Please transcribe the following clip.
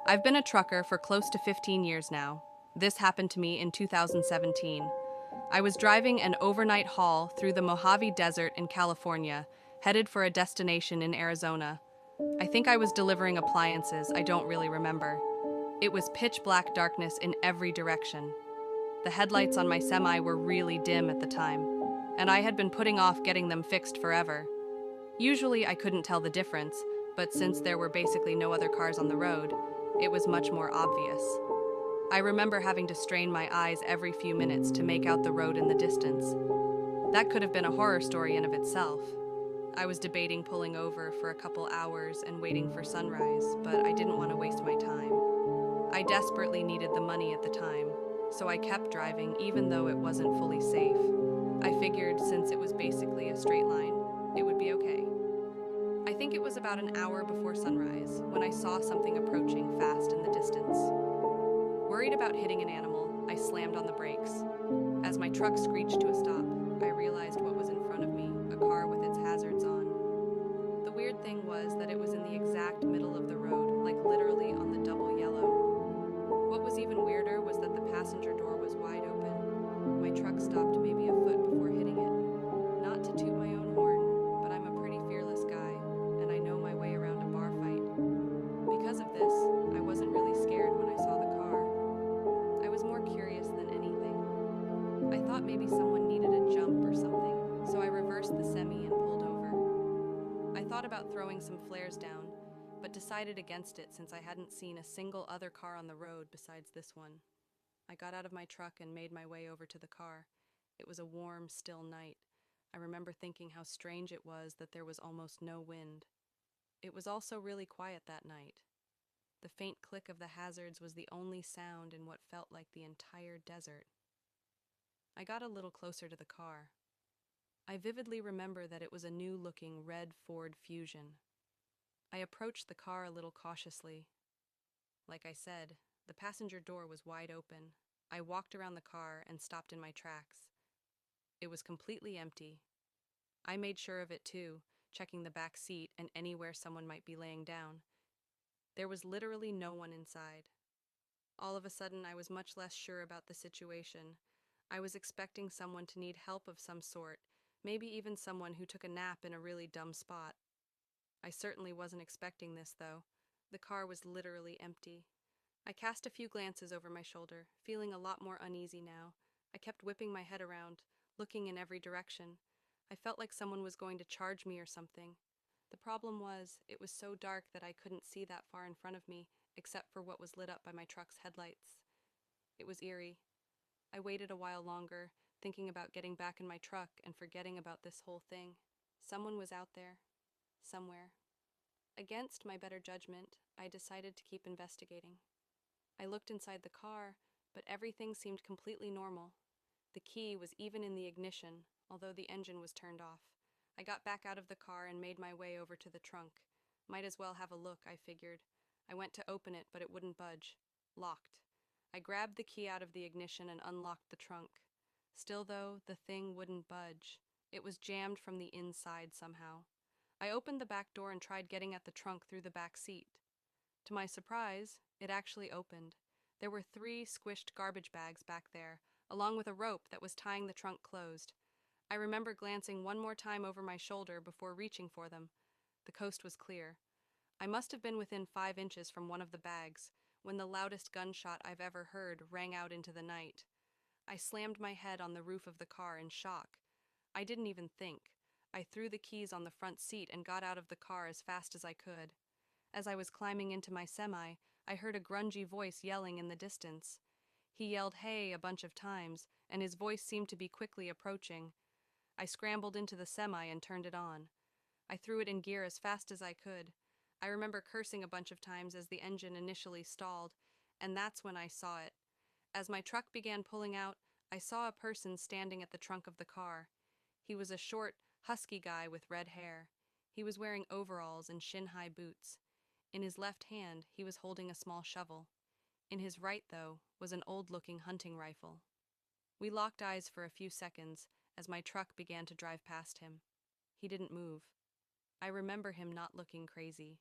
I've been a trucker for close to 15 years now. This happened to me in 2017. I was driving an overnight haul through the Mojave Desert in California, headed for a destination in Arizona. I think I was delivering appliances, I don't really remember. It was pitch black darkness in every direction. The headlights on my semi were really dim at the time, and I had been putting off getting them fixed forever. Usually I couldn't tell the difference, but since there were basically no other cars on the road, it was much more obvious. I remember having to strain my eyes every few minutes to make out the road in the distance. That could have been a horror story in of itself. I was debating pulling over for a couple hours and waiting for sunrise, but I didn't want to waste my time. I desperately needed the money at the time, so I kept driving even though it wasn't fully safe. I figured since it was basically a straight line, it would be okay. I think it was about an hour before sunrise when I saw something approaching fast in the distance. Worried about hitting an animal, I slammed on the brakes. As my truck screeched to a stop, I realized what was in front of me, a car with its hazards on. The weird thing was that it was in the exact middle of the road, like literally on the double yellow. What was even weirder was that the passenger door was wide open. My truck stopped maybe a foot before hitting it. Not to toot my own horn, but I'm a pretty fearless guy, and I know my way around a bar fight. Because of this, I wasn't really scared when I saw the car. I was more curious than anything. I thought maybe someone needed a jump or something, so I reversed the semi and pulled over. I thought about throwing some flares down, but decided against it since I hadn't seen a single other car on the road besides this one. I got out of my truck and made my way over to the car. It was a warm, still night. I remember thinking how strange it was that there was almost no wind. It was also really quiet that night. The faint click of the hazards was the only sound in what felt like the entire desert. I got a little closer to the car. I vividly remember that it was a new-looking red Ford Fusion. I approached the car a little cautiously. Like I said, the passenger door was wide open. I walked around the car and stopped in my tracks. It was completely empty. I made sure of it too, checking the back seat and anywhere someone might be laying down. There was literally no one inside. All of a sudden, I was much less sure about the situation. I was expecting someone to need help of some sort, maybe even someone who took a nap in a really dumb spot. I certainly wasn't expecting this, though. The car was literally empty. I cast a few glances over my shoulder, feeling a lot more uneasy now. I kept whipping my head around, looking in every direction. I felt like someone was going to charge me or something. The problem was, it was so dark that I couldn't see that far in front of me, except for what was lit up by my truck's headlights. It was eerie. I waited a while longer, thinking about getting back in my truck and forgetting about this whole thing. Someone was out there. Somewhere. Against my better judgment, I decided to keep investigating. I looked inside the car, but everything seemed completely normal. The key was even in the ignition, although the engine was turned off. I got back out of the car and made my way over to the trunk. Might as well have a look, I figured. I went to open it, but it wouldn't budge. Locked. I grabbed the key out of the ignition and unlocked the trunk. Still, though, the thing wouldn't budge. It was jammed from the inside somehow. I opened the back door and tried getting at the trunk through the back seat. To my surprise, it actually opened. There were 3 squished garbage bags back there, along with a rope that was tying the trunk closed. I remember glancing one more time over my shoulder before reaching for them. The coast was clear. I must have been within 5 inches from one of the bags when the loudest gunshot I've ever heard rang out into the night. I slammed my head on the roof of the car in shock. I didn't even think. I threw the keys on the front seat and got out of the car as fast as I could. As I was climbing into my semi, I heard a grungy voice yelling in the distance. He yelled "hey" a bunch of times, and his voice seemed to be quickly approaching. I scrambled into the semi and turned it on. I threw it in gear as fast as I could. I remember cursing a bunch of times as the engine initially stalled, and that's when I saw it. As my truck began pulling out, I saw a person standing at the trunk of the car. He was a short, husky guy with red hair. He was wearing overalls and shin-high boots. In his left hand, he was holding a small shovel. In his right, though, was an old-looking hunting rifle. We locked eyes for a few seconds as my truck began to drive past him. He didn't move. I remember him not looking crazy.